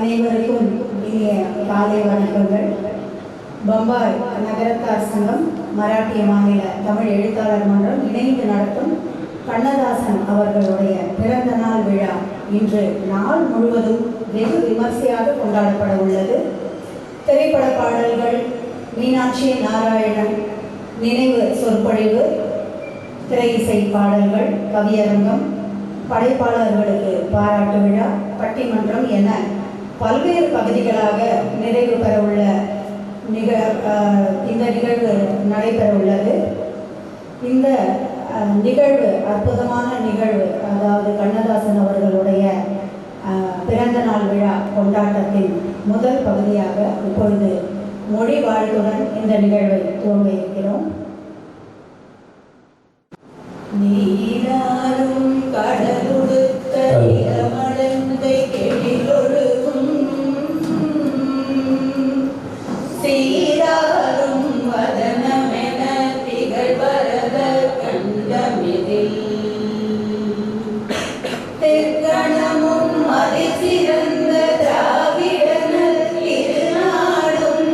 அனைவருக்கும் இனிய காலை வணக்கங்கள். பம்பாய் நகரத்தார் சங்கம், மராட்டிய மாநில தமிழ் எழுத்தாளர் மன்றம் இணைந்து நடத்தும் கண்ணதாசன் அவர்களுடைய பிறந்த நாள் விழா இன்று நாள் முழுவதும் வெகு விமர்சையாக கொண்டாடப்பட உள்ளது. திரைப்பட பாடல்கள், மீனாட்சி நாராயணன் நினைவு சொற்பொழிவு, திரை இசை பாடல்கள், கவியரங்கம், படைப்பாளர்களுக்கு பாராட்டு விழா, பட்டிமன்றம் என பல்வேறு பகுதிகளாக நிறைவு பெறவுள்ள இந்த நிகழ்வு நடைபெற உள்ளது. இந்த நிகழ்வு அற்புதமான நிகழ்வு. அதாவது கண்ணதாசன் அவர்களுடைய பிறந்த நாள் விழா கொண்டாட்டத்தின் முதல் பகுதியாக இப்பொழுது மொழி வாழ்த்துடன் இந்த நிகழ்வை துவங்க இருக்கிறோம். நீராடும் கடலுடுத்த நிலமடந்தை கெழிலொழுகும் சீராடும் வதனமென திகழ்வரத கண்டமிதில் தெற்கணமும் அதிசிறந்த திராவிடனல் திருநாடும்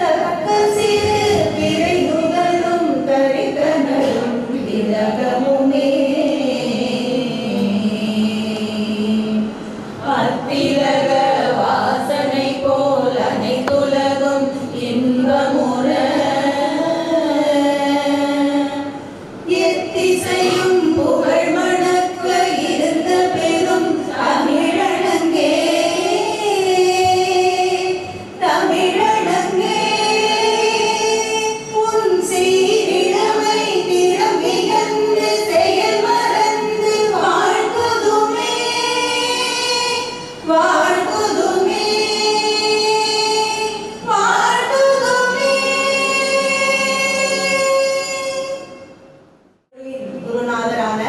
தக்க சிறு பிறைமுகலும் தரித்தனலும் திலகமுமே அத்திலக வாசனை போல் அனைத்துலகும் இன்பமுற எத்திசையும் புகழ் மணக்க இருந்த பெரும் தமிழனங்கே தமிழனங்கே உன் சீரிழமை திறம் வியந்து செயல் மறந்து வாழ்குதுமே வாழ்குதுமே வாழ்குதுமே. குருநாதரான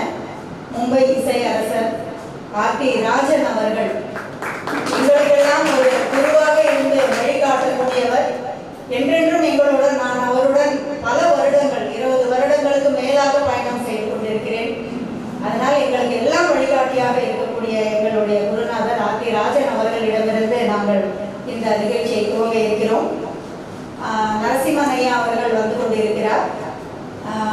மும்பை இசை அரசர் ஆர்டி ராஜன் அவர்கள் எங்களுக்கெல்லாம் ஒரு குருவாக இருந்து வழிகாட்டக்கூடியவர். என்றென்றும் எங்களுடன், நான் அவருடன் பல வருடங்கள் 20 வருடங்களுக்கு மேலாக பயணம் செய்து கொண்டிருக்கிறேன். அதனால் எங்களுக்கு எல்லாம் வழிகாட்டியாக இருக்கக்கூடிய எங்களுடைய குருநாதர் ஆர்டி ராஜன் அவர்களிடமிருந்து நாங்கள் இந்த நிகழ்ச்சியை துவங்க இருக்கிறோம். நரசிம்மன் ஐயா அவர்கள் வந்து கொண்டிருக்கிறார்.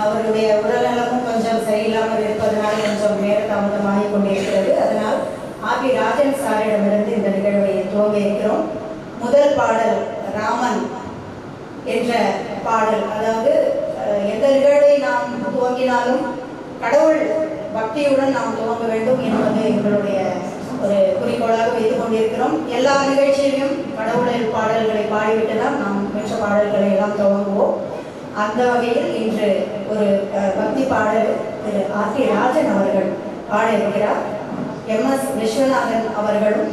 அவருடைய உடல்நலமும் கொஞ்சம் சரியில்லாமல் இருப்பதனால் கொஞ்சம் நேர தாமதமாகிக் கொண்டிருக்கிறது. அதனால் ஆர்டி ராஜன் சாரிடமிருந்து இந்த நிகழ்வை துவங்க இருக்கிறோம். முதல் பாடல் ராமன் என்ற பாடல். அதாவது எந்த நிகழ்வை நாம் துவங்கினாலும் கடவுள் பக்தியுடன் நாம் துவங்க வேண்டும் என்பது எங்களுடைய ஒரு குறிக்கோளாக வைத்துக் கொண்டிருக்கிறோம். எல்லா நிகழ்ச்சியிலும் கடவுளின் பாடல்களை பாடிவிட்டு தான் நாம் மற்ற பாடல்களை எல்லாம் துவங்குவோம். அந்த வகையில் இன்று ஒரு பக்தி பாடல் திரு ஆர்டி ராஜன் அவர்கள் பாட இருக்கிறார். MS விஸ்வநாதன் அவர்களும்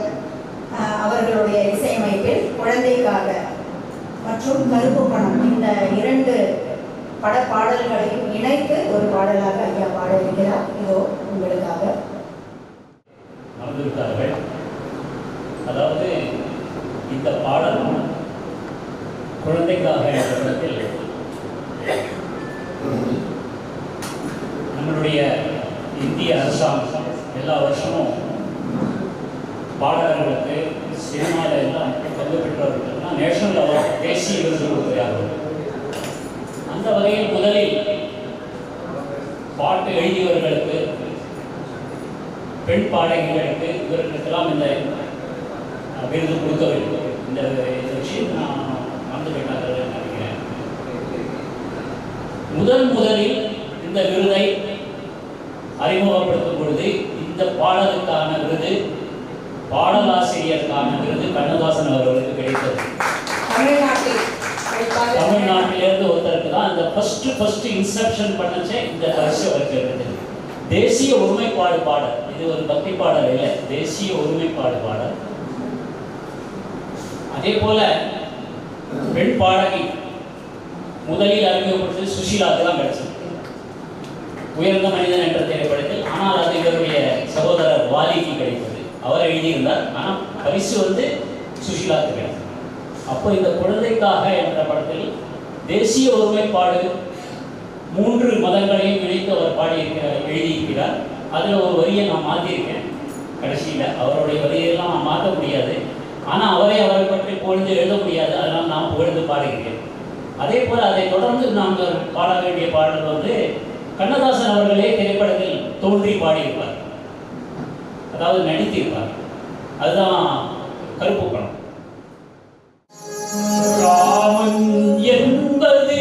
அவர்களுடைய இசையமைப்பில் குழந்தைக்காக மற்றும் கருப்பு பணம் இந்த 2 பாடல்களையும் இணைத்து ஒரு பாடலாக ஐயா பாட இருக்கிறார். இதோ உங்களுக்காக. அமர்ந்திருக்கிறார்கள். அதாவது இந்த பாடல் குழந்தைக்காக என்ற படத்தில் நம்மளுடைய இந்திய அரசாங்கம் எல்லா வருஷமும் பாடகர்களுக்கு சினிமாவில் எல்லாம் பங்கு பெற்றவர்களுக்குனா நேஷனல் அவார்டு, தேசிய விருது கொடுக்கிறார்கள். அந்த வகையில் முதலில் பாட்டு எழுதியவர்களுக்கு, பெண் பாடகிகளுக்கு, இவர்களுக்கெல்லாம் இந்த விருது கொடுக்க வேண்டும். இந்த விஷயம் நான் மறந்து போயிட்டார்கள் நினைக்கிறேன். முதலில் இந்த விருதை அறிமுகப்படுத்தும் பொழுது இந்த பாடலுக்கான விருது, பாடலாசிரியருக்கான விருது கண்ணதாசன் அவர்களுக்கு கிடைத்தது. தமிழ்நாட்டிலிருந்து ஒருத்தருக்கு தான் இந்த ஃபர்ஸ்ட் இன்செப்ஷன் பண்ணச்சே இந்த பரிசு அவருக்கு கிடைத்தது. தேசிய ஒருமைப்பாடு பாடல். இது ஒரு பக்தி பாடல் இல்லை, தேசிய ஒருமைப்பாடு பாடல். அதே போல பெண் பாடகி முதலில் அறிமுகப்படுத்தி சுஷீலாவுக்கு தான் கிடைச்சது, உயர்ந்த மனிதன் என்ற திரைப்படத்தில். ஆனால் அது இவருடைய சகோதரர் வாலிக்கு கிடைத்தது. அவர் எழுதியிருந்தார், ஆனால் பரிசு வந்து சுஷீலாவுக்கு கிடைத்தது. அப்போ இந்த குழந்தைக்காக என்ற படத்தில் தேசிய ஒருமைப்பாடு 3 மதங்களையும் இணைத்து அவர் எழுதியிருக்கிறார். அதில் ஒரு வரியை நான் மாற்றியிருக்கேன். கடைசியில் அவருடைய வரியெல்லாம் நாம் மாற்ற முடியாது. ஆனால் அவரை பற்றி புகழ்ந்து எழுத முடியாது. அதனால் நாம் புகழ்ந்து பாடுகிறேன். அதே போல் அதை தொடர்ந்து நாங்கள் பாட வேண்டிய பாடல் வந்து கண்ணதாசன் அவர்களே திரைப்படத்தில் தோன்றி பாடியிருப்பார், அதாவது நடித்திருப்பார். அதுதான் கருப்பு படம். ராமன் என்பது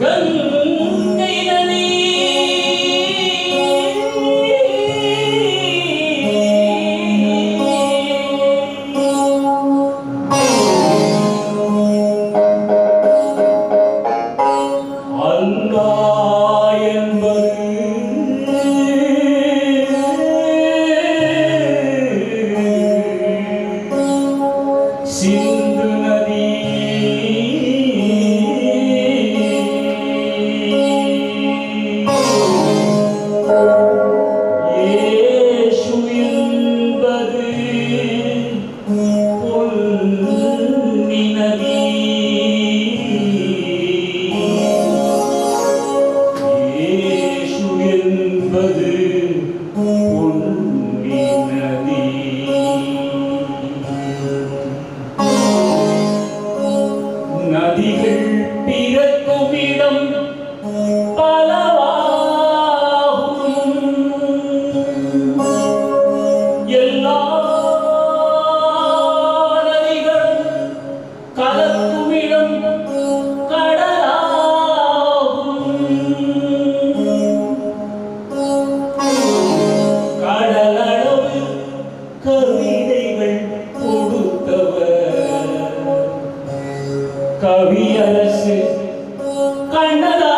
கங்கை நதி, சிந்து நதி, இயேசு என்பது பொன்னி நதி, இயேசு என்பது பொன்னி நதி. நதிகள் பிறக்கும் இடம் பலவாகும், எல்லா நதிகளும் கலக்கும் இடம் கடலாகும். கடலளவு கவிதைகள் கொடுத்தவர் கவியரசு கண்ணதாசனாகும்.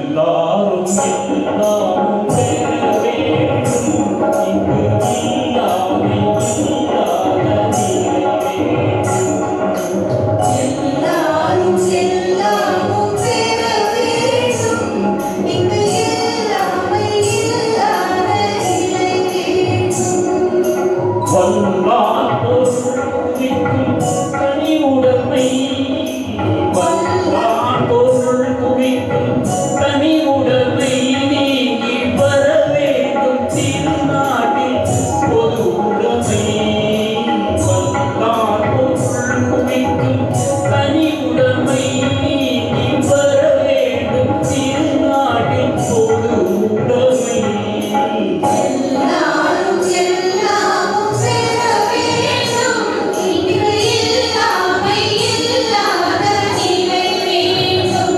எல்லாரும் எல்லாரும் பெற வேண்டும், இங்கு இல்லாமை இல்லாத நிலை வேண்டும். எல்லாரும் எல்லாமும் பெற வேண்டும், இங்கு இல்லாமை இல்லாத நிலை வேண்டும். வல்லார் பொருள் குவிக்கும் தனி உடைமை, வல்லார் பொருள் குவிக்கும் தனி உடைமை நீங்கி வர வேண்டும் திருநாட்டில் பொது உடைமை. வல்லார் பொருள் குவிக்கும் தனி உடைமை நீங்கி வர வேண்டும் திருநாட்டில் பொது உடைமை. எல்லாரும் எல்லாமும் பெற வேண்டும், இங்கு இல்லாமை இல்லாத நிலை வேண்டும்.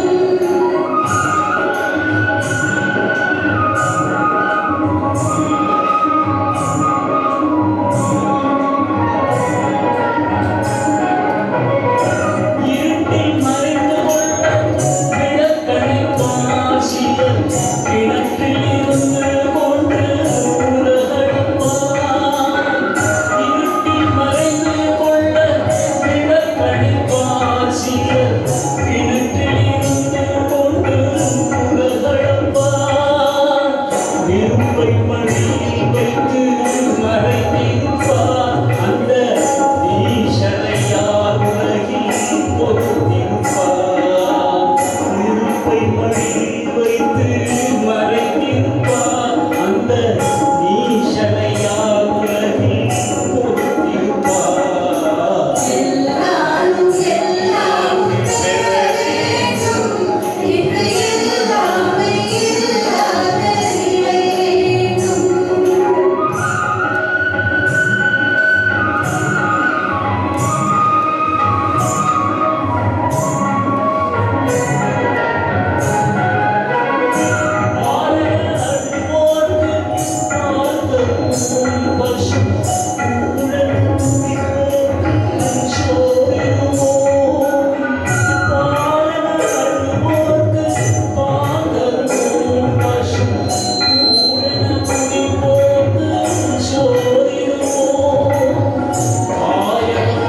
இருட்டில் மறைந்து கொள்ள விளக்கணைப்பார் சிலர், கிணற்றில் இருந்து கொண்டு உலகழிப்பார். இருட்டில் மறைந்து கொள்ள விளக்கணைப்பார் சிலர், கிணற்றில் இருந்து கொண்டு உலகழிப்பார். நெருப்பை மடியில் வைத்து மறைத்திருப்பார், அந்த ஈசனையார் உலகில் பொறுத்திருப்பார். நெருப்பை மடியில் வைத்து மறைத்திருப்பார், அந்த ஈசனையார் உலகில் பொறுத்திருப்பார். எல்லாரும் எல்லாமும் பெற வேண்டும், இங்கு இல்லாமை இல்லாத நிலை வேண்டும். ஆயிரம்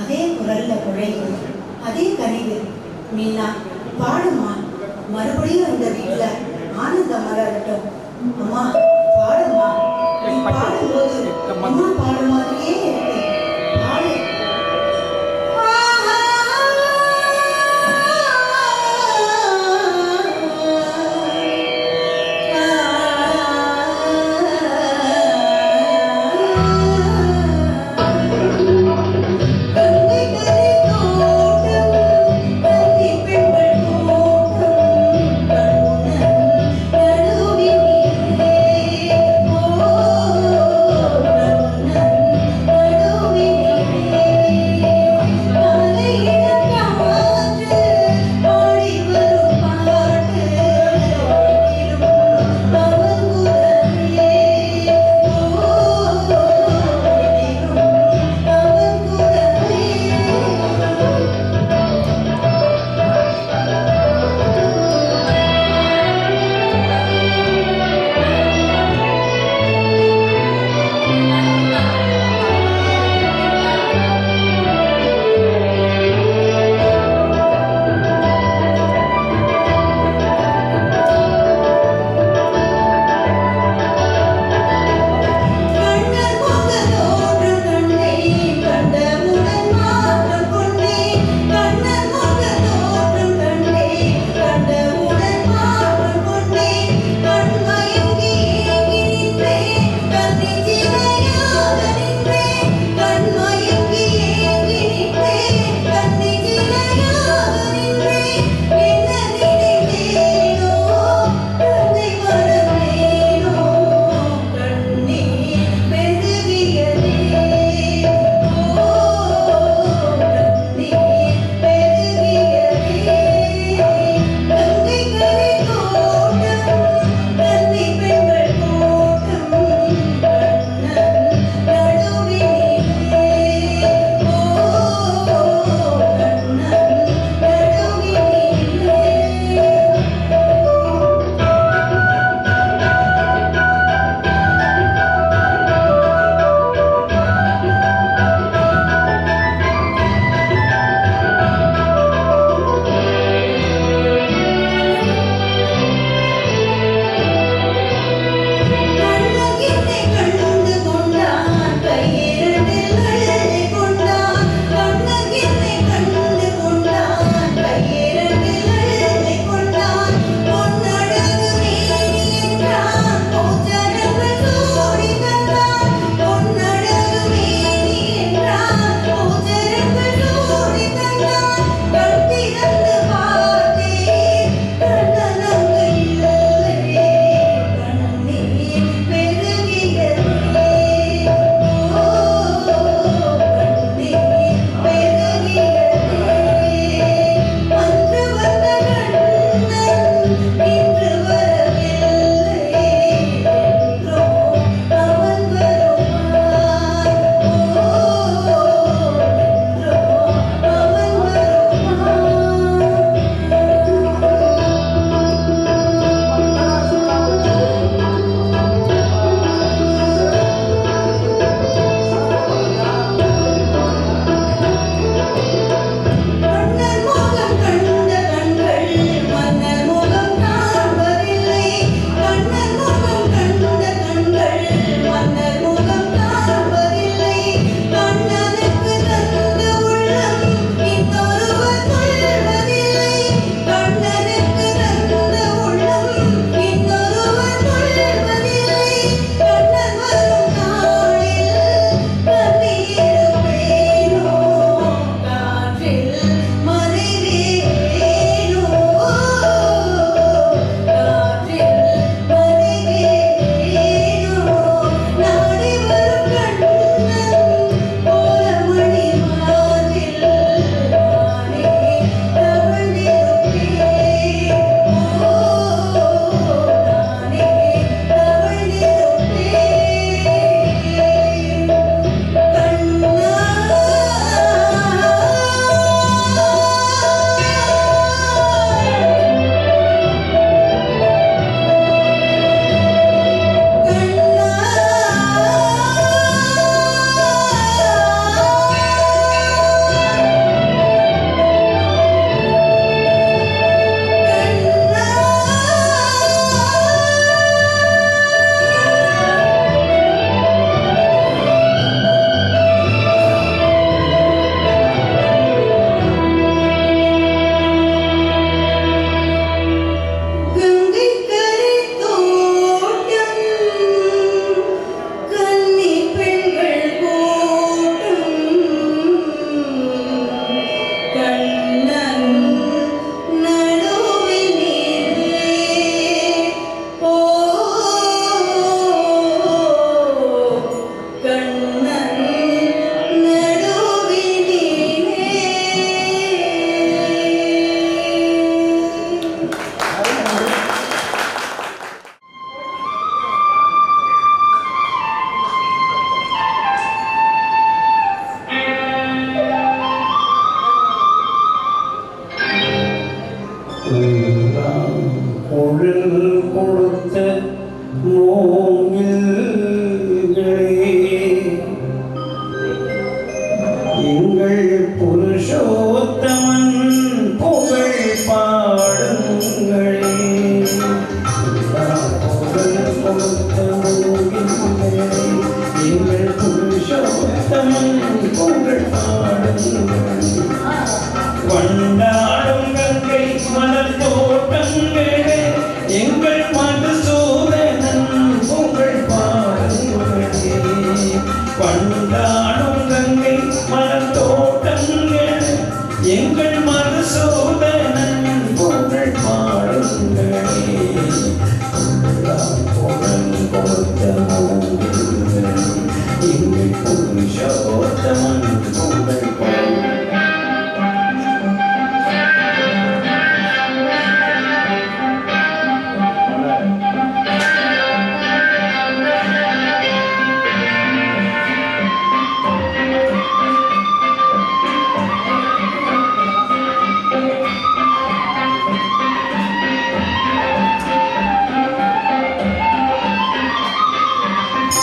அதே குரல்ல குழைவு, அதே கனிவு. மீனா பாடுமா, மறுபடியும் இந்த வீட்டுல ஆனந்தம் மலரட்டும். அம்மா பாடுமா, நீ பாடும்போது அம்மா பாடும் மாதிரியே இருக்கு. பாடு. நடுவில் புருஷோத்தமன் புகழ் பாடுங்களே. புகழ் கொடுத்த மூவிங்களே, எங்கள் புருஷோத்தமன் புகழ் பாடுங்களே. கொண்டாடும் கங்கை மலர் தோட்டங்களே, எங்கள் மதுசூதனன் புகழ் பாடுங்களே. கொண்டாடும் கங்கை மலர் தோட்டங்களே, எங்கள் மதுசூதனன் புகழ் பாடுங்களே. புகழ் கொடுத்த மூவிங்களே, எங்கள் புருஷோத்தமன் புகழ் பாடுங்களே.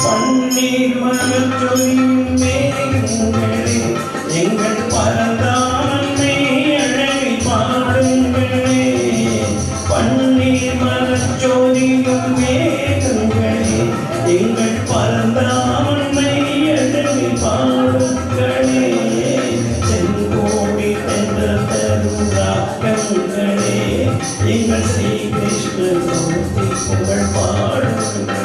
பன்னீர் மலர்ச்சொலியும் மேகங்களே, எங்கள் பரந்தாமனை அழகை பாடுங்களே. பன்னீர் மலர்ச்சொலியும் மேகங்களே, எங்கள் பரந்தாமனை அழகை பாடுங்களே. செங்கோடி என்ற தருராக்கங்களே, எங்கள் ஸ்ரீ கிருஷ்ணமூர்த்தி புகழ் பாடுங்களே.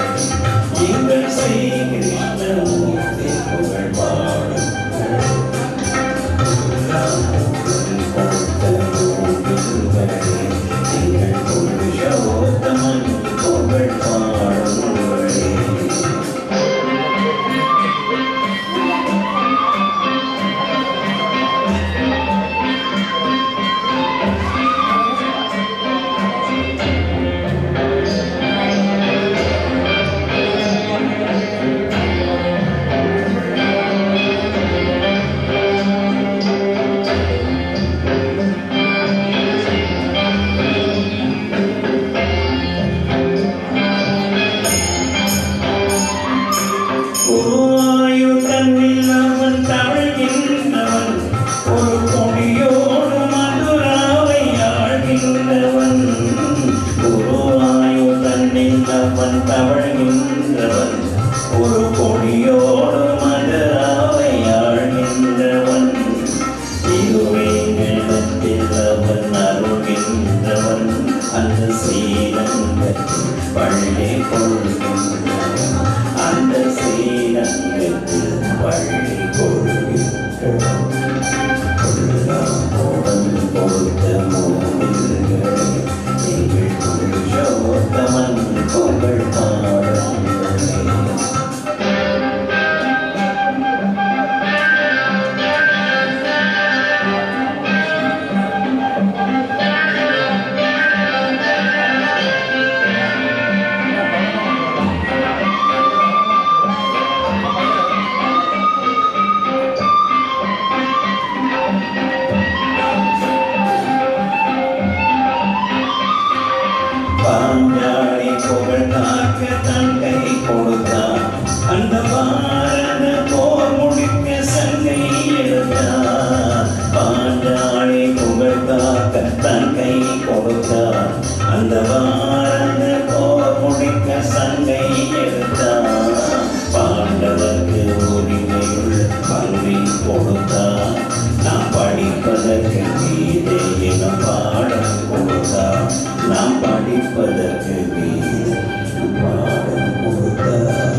எங்கள் ஸ்ரீ கிருஷ்ணமூர்த்தி புகழ் பாடுங்களே. எங்கள் புருஷோத்தமன் புகழ் பாடுங்களே. குருவாயூர் தன்னில் அவன் தவழ்கின்றவன், ஒரு கொடியோடு மதுராவை ஆழ்கின்றவன். குருவாயூர் தன்னில் அவன் தவழ்கின்றவன், ஒரு கொடியோடு மதுராவை ஆழ்கின்றவன். இருவேங்கடத்தில் அவன் அருள்கின்றவன், அந்த ஸ்ரீரங்கத்தில் பள்ளி கொள்கின்றவன். அந்த ஸ்ரீரங்கத்தில் பள்ளி கொள்கின்றவன். கொடுத்த மூவில்களே, எங்கள் புருஷோத்தமன் புகழ் பாடுங்களே. பாஞ்சாலி புகழ் காக்க தன் கை கொடுத்தான், அந்த பாரத போர் முடிக்க சங்கை எடுத்தான். பாஞ்சாலி புகழ் காக்க தன் கை கொடுத்தான், அந்த பாரத போர் முடிக்க சங்கை எடுத்தான். பாண்டவர்க்கு உரிமையுள்ள பங்கை கொடுத்தான், நாம் படிப்பதற்கு கீதை என பாடம் கொடுத்தான். நாம் படிப்பதற்கு கீதை பாடம் கொடுத்தான்.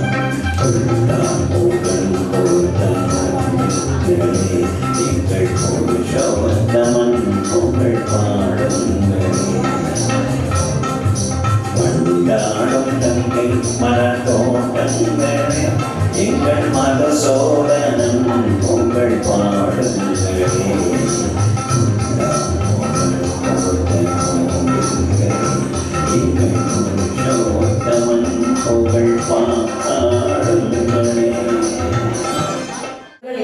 புகழ் கொடுத்த மூவில்களே, எங்கள் புருஷோத்தமன் புகழ் பாடுங்களே. வண்டாடும் தங்கை மலர் தோட்டங்களே, எங்கள் மதுசூதனன் புகழ் பாடுங்களே. எங்கள் புருஷோத்தமன் புகழ் பாடுங்களே.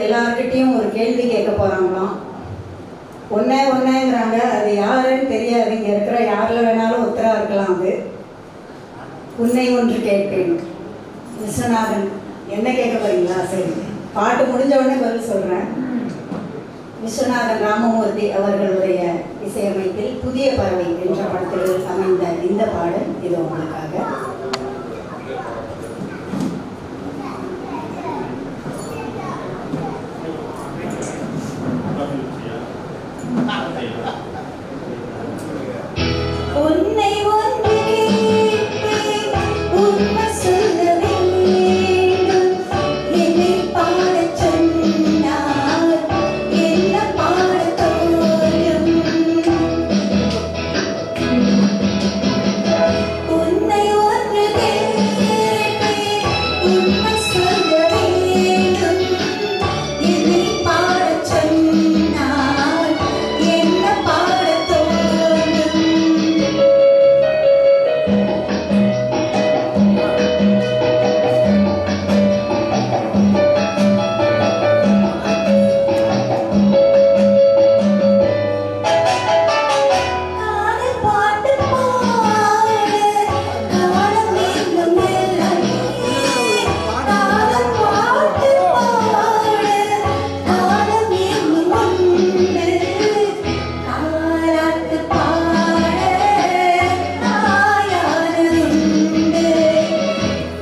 எல்லார்கிட்டையும் ஒரு கேள்வி கேட்க போறாங்களாம். ஒன்னேங்கிறாங்க, அது யாருன்னு தெரியாது. இங்க இருக்கிற யாரில் வேணாலும் ஒருத்தரா இருக்கலாம். அது உன்னை ஒன்று கேட்பேன். விஸ்வநாதன் என்ன கேட்க போறீங்களா? சரி, பாட்டு முடிஞ்ச உடனே பதில் சொல்றேன். விஸ்வநாதன் ராமமூர்த்தி அவர்களுடைய இசையமைப்பில் புதிய பறவை என்ற படத்தில் அமைந்த இந்த பாடல் இது உங்களுக்காக. உன்னை ஒன்று கேட்பேன், உண்மை சொல்ல வேண்டும். என்னை பாடச் சொன்னால் என்ன பாடத் தோன்றும்? உன்னை ஒன்று கேட்பேன், உண்மை சொல்ல வேண்டும். என்னை பாடச் சொன்னால் என்ன பாடத் தோன்றும்? காதல் பாட்டு பாடு, காலம் எங்கும் எல்லையே. காதல் பாட்டு பாடு, காலம் எங்கும் உண்டு. காலாட்டு பாட தாயானதுண்டு.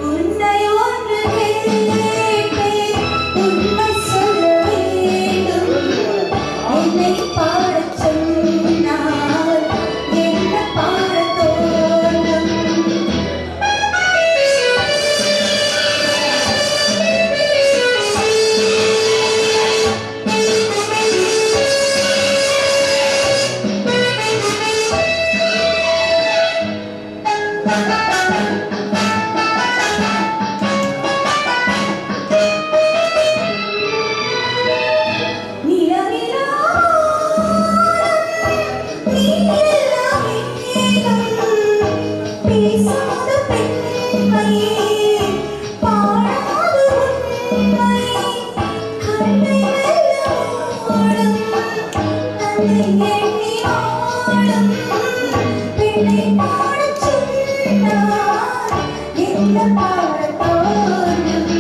உன்னை ஒன்று கேட்பேன், உண்மை சொல்ல வேண்டும். என்னை பாடச் சொன்னால் என்ன பாடத் தோன்றும்? பேசாத பெண்மை, பாடாத உண்மை, கண்ணை மெல்ல மூடும், தன்னை எண்ணி ஆடும். பெண்ணை பாடச் சொன்னால் என்ன பாடத் தோன்றும்?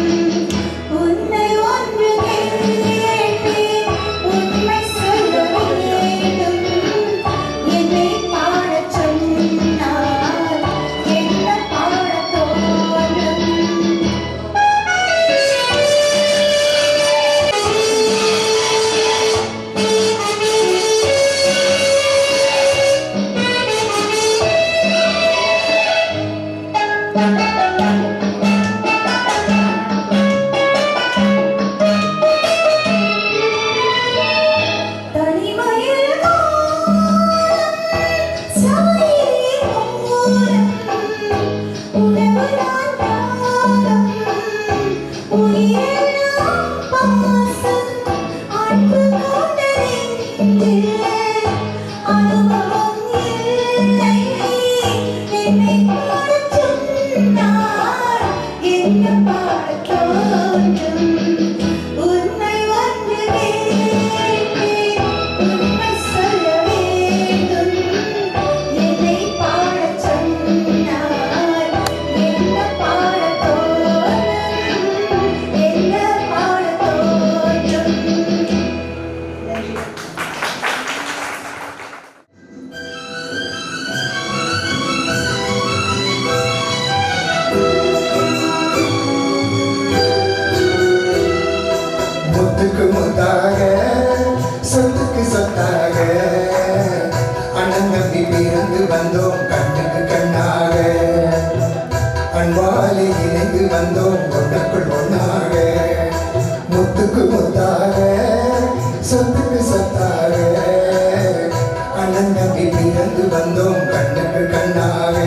உன்னை ஒன்று கேட்பேன், உண்மை சொல்ல வேண்டும். என்னை பாடச் சொன்னால் என்ன பாடத் தோன்றும்? தனிமையில் காலம் சாயலில் ஓரம், உறவுதான் தாகம், உயிரெல்லாம் பாசம், அன்பு கொண்ட நெஞ்சில் அனுபவம் இல்லை. என்னை பாடச் சொன்னால் என்ன பாடத் தோன்றும்? உன்னை ஒன்று கேட்பேன், உண்மை சொல்ல வேண்டும். என்னை பாடச் சொன்னால் என்ன பாடத் தோன்றும்? என்ன பாடத் தோன்றும்? நன்றி. முத்துக்கு முத்தாக சொத்துக்கு சொத்தாக அண்ணன் தம்பி பிறந்து வந்தோம் கண்ணுக்கு கண்ணாக அன்பாலே இணைந்து வந்தோம் ஒன்றுக்குள் ஒன்றாக முத்துக்கு முத்தாக சொத்துக்கு சொத்தாக அண்ணன் தம்பி பிறந்து வந்தோம் கண்ணுக்கு கண்ணாக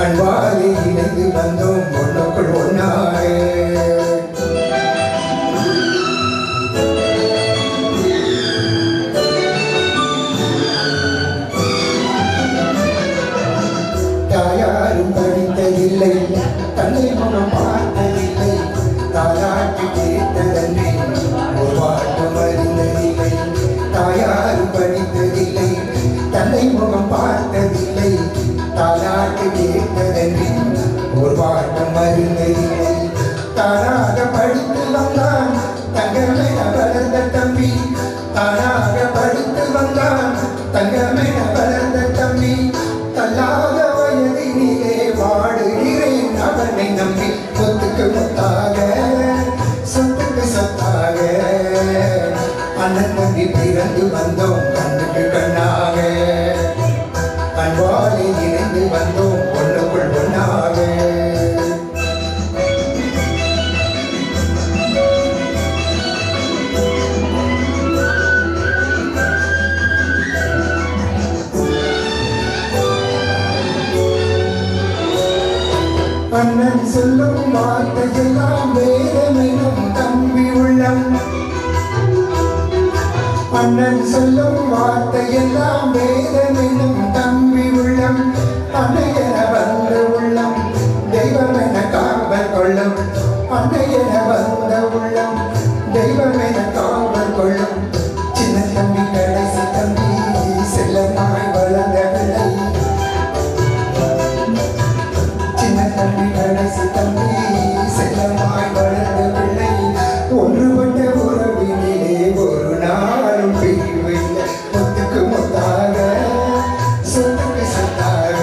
அன்பாலே இணைந்து வந்தோம் ஒன்றுக்குள் ஒன்றாக தாயாரும் படித்ததில்லை, தந்தை முகம் பார்த்ததில்லை, தாலாட்டு கேட்டதன்றி ஒரு பாட்டு மறி தானாக படித்து வந்தான் தங்கமென வளர்ந்த தம்பி தள்ளாத வயதினிலே வாடுகிறேன் அவனை நம்பி சொத்துக்கு முத்தாக சொத்துக்கு சொத்தாக அண்ணன் தம்பி பிறந்து வந்தோம் கண்ணுக்கு கண்ணாக அன்பாலே இணைந்து வந்தோம் ஒன்றுக்குள் ஒன்றாக அண்ணன் சொல்லும் வார்த்தையெல்லாம் வேதமெனும் தம்பி உள்ளம் அண்ணன் சொல்லும் வார்த்தையெல்லாம் வேதமெனும் தம்பி உள்ளம் அன்னையன வந்த உள்ளம் தெய்வமென காவல் கொள்ளும் அன்னையன வந்த உள்ளம் தெய்வமென காவல் கொள்ளும் சின்ன தம்பி கடைசி தம்பி செல்லமாய் வளர்ந்த பிள்ளை சின்ன தம்பி கடைசி தம்பி செல்லமாய் வளர்ந்த பிள்ளை ஒன்றுபட்ட உறவினிலே ஒரு நாளும் பிரிவில்லை முத்துக்கு முத்தாக சொத்துக்கு சொத்தாக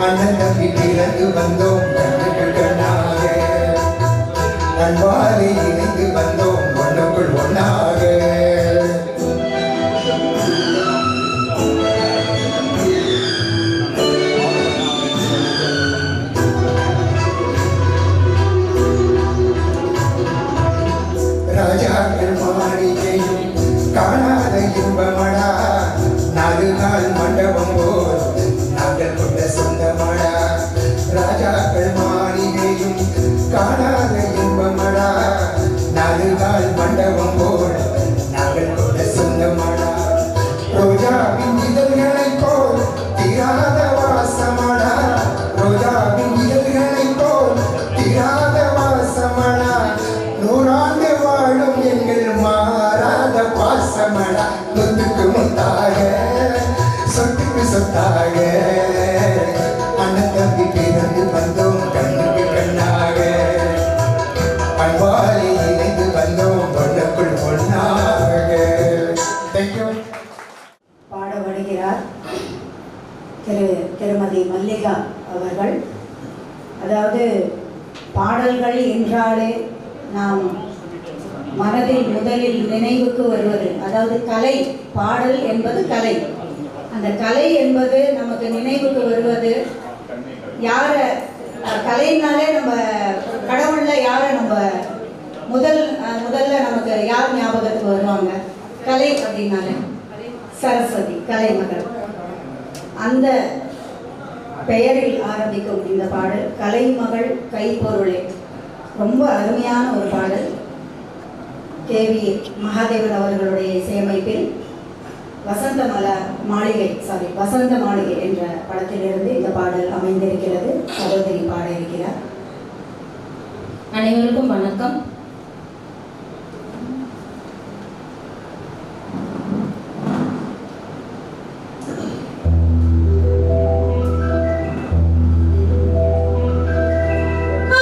அண்ணன் தம்பி பிறந்து வந்தோம் கண்ணுக்கு கண்ணாக அன்பாலே இணைந்து வந்தோம் ஒன்றுக்குள் ஒன்றாக ராஜாக்கள் மாளிகையும் காணாத இன்பமடா நாலு நாள் மண்டபம் போல் நாங்கள் கொண்ட சொந்தமடா ராஜாக்கள் மாளிகையும் காணாத இன்பமடா நாலு நாள் மண்டபம் போல் நாங்கள் கொண்ட சொந்தமடா ரோஜாவின் இதழ்களைப் போல் தீராத வாசமடா ரோஜாவின் இதழ்களைப் போல் தீராத வாசமடா நூறாண்டு வாழும் எங்கள் மாறாத பாசமடா முத்துக்கு முத்தாக சொத்துக்கு சொத்தாக அண்ணன் தம்பி பிறந்து வந்தோம் கண்ணுக்கு கண்ணாக அன்பாலே இணைந்து வந்தோம் ஒன்றுக்குள் ஒன்றாக. தேங்க்யூ. பாட வருகிறார் திருமதி மல்லிகா அவர்கள். அதாவது பாடல்கள் என்றாலே நாம் மனதில் முதலில் நினைவுக்கு வருவது, அதாவது கலை, பாடல் என்பது கலை. அந்த கலை என்பது நமக்கு நினைவுக்கு வருவது யாரை, கலைனாலே நம்ம கடவுள்ல யாரை நம்ம முதல்ல நமக்கு யார் ஞாபகத்துக்கு வருவாங்க? கலை அப்படின்னாலே சரஸ்வதி, கலைமகள். அந்த பெயரில் ஆரம்பிக்கும் இந்த பாடல் கலைமகள் கைப்பொருளே. ரொம்ப அருமையான ஒரு பாடல். கேவி மகாதேவன் அவர்களுடைய இசையமைப்பில் வசந்த மாளிகை என்ற படத்திலிருந்து இந்த பாடல் அமைந்திருக்கிறது. சகோதரி பாட இருக்கிறார். அனைவருக்கும் வணக்கம். ஆ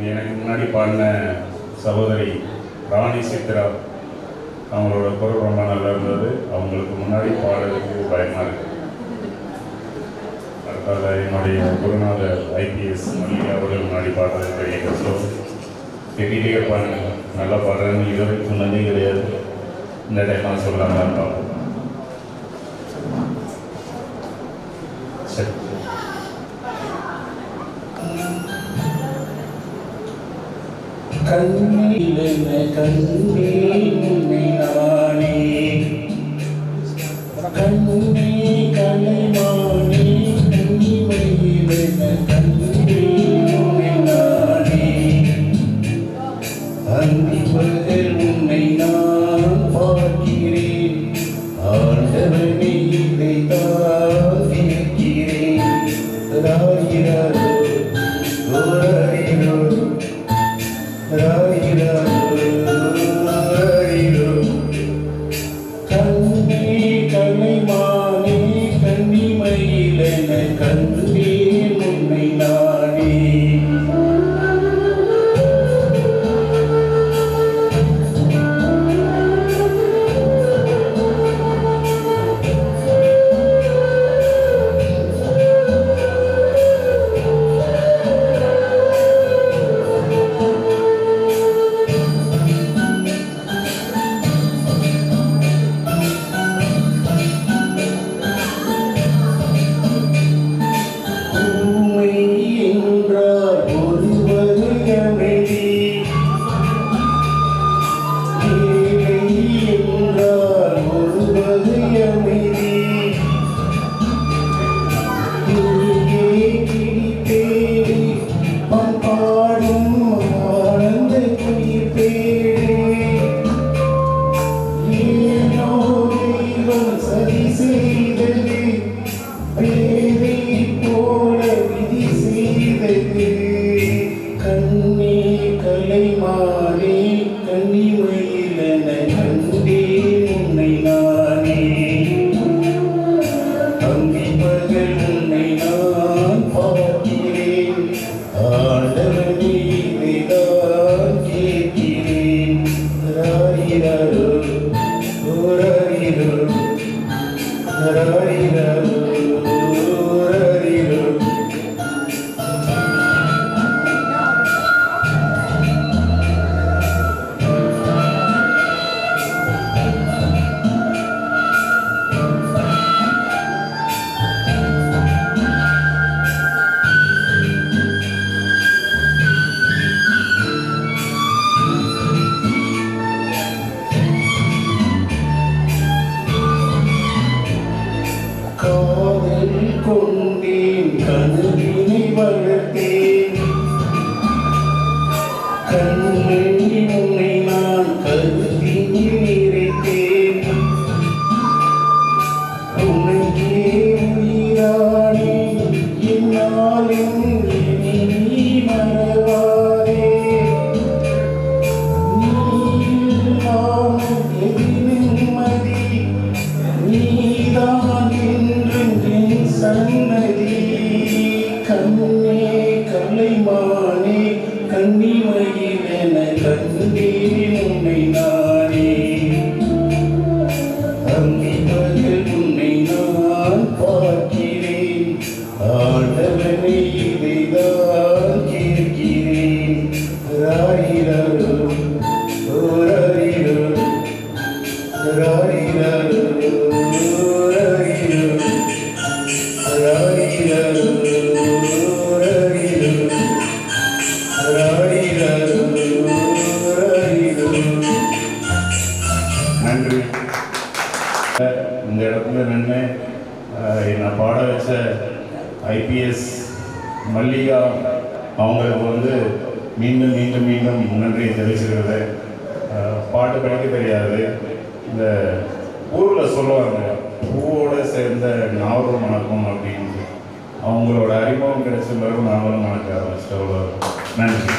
எனக்கு முன்னாடி பாடின சகோதரி ராணி சித்ரா, அவங்களோட குரல் ரொம்ப நல்லா இருந்தது. அவங்களுக்கு முன்னாடி பாடுறதுக்கு பயமாக இருக்குது. அடுத்தது என்னுடைய குருநாதர் ஐபிஎஸ் மல்லிகா அவர்கள் முன்னாடி பாடுறது பெரிய கஷ்டம். பெரிய பாடுங்க, நல்லா பாடுறேன்னு இதுவரைக்கும் சொன்னதே கிடையாது. இந்த டைம் சொல்லாமல் இருப்பாங்க. சரி, கண்ணில் கண்ணே உன்னை நானே, கண்ணே கலைமானே, கண்ணிமையில் கண்ணே உன்னை நானே, அந்திப்பகல் உன்னை நான் பார்க்கிறேன், ஆண்டவனே இதைத்தான் கேட்கிறேன். ராயிராரோ ஓராயிரோ கண்ணே கலைமானே, கண்ணிமையிலென கண்டேன் உன்னை நானே. கண்ணே கலைமானே, கண்ணிமையிலென கண்டேன் உன்னை நானே, அந்திப்பகல் உன்னை நான் பார்க்கிறேன், ஆண்டவனே இதைத்தான் கேட்கிறேன். ராயிராரோ ஓராயிரோ ராயிராரோ ஓராயிரோ. காதல் கொண்டேன், கனவினை வளர்த்தேன், கண்மணி உன்னை நான் கருத்தினில் நிறைத்தேன், உனக்கே உயிரானே, என்னாலும் இனி நீ மறவாதே, நீ இல்லாமல் எது நிம்மதி, நீதான் என்றும் என் சன்னதி. கண்ணே கலைமானே, கண்ணிமையிலென கண்டேன் உன்னை நானே, அந்திப்பகல் உன்னை நான் பார்க்கிறேன், ஆண்டவனே இதைத்தான் கேட்கிறேன். ராயிராரோ ஓராயிரோ ராயிராரோ ஓராயிரோ ராயிராரோ ஓராயிரோ ராயிராரோ ஓராயிரோ. நன்றி. இந்த இடத்துல நின்று என்னை பாட வச்ச ஐபிஎஸ் மல்லிகா அவங்களுக்கு மீண்டும் மீண்டும் மீண்டும் நன்றி தெரிவிச்சுக்கிறது. பாட்டு படிக்க தெரியாது. இந்த ஊரில் சொல்லுவாங்க பூவோடு சேர்ந்த நாவலும் மணக்கும் அப்படின்னு. அவங்களோட அறிமுகம் கிடைச்ச பிறகு நாவலும் மணக்க ஆரம்பிச்சிட்டு. நன்றி.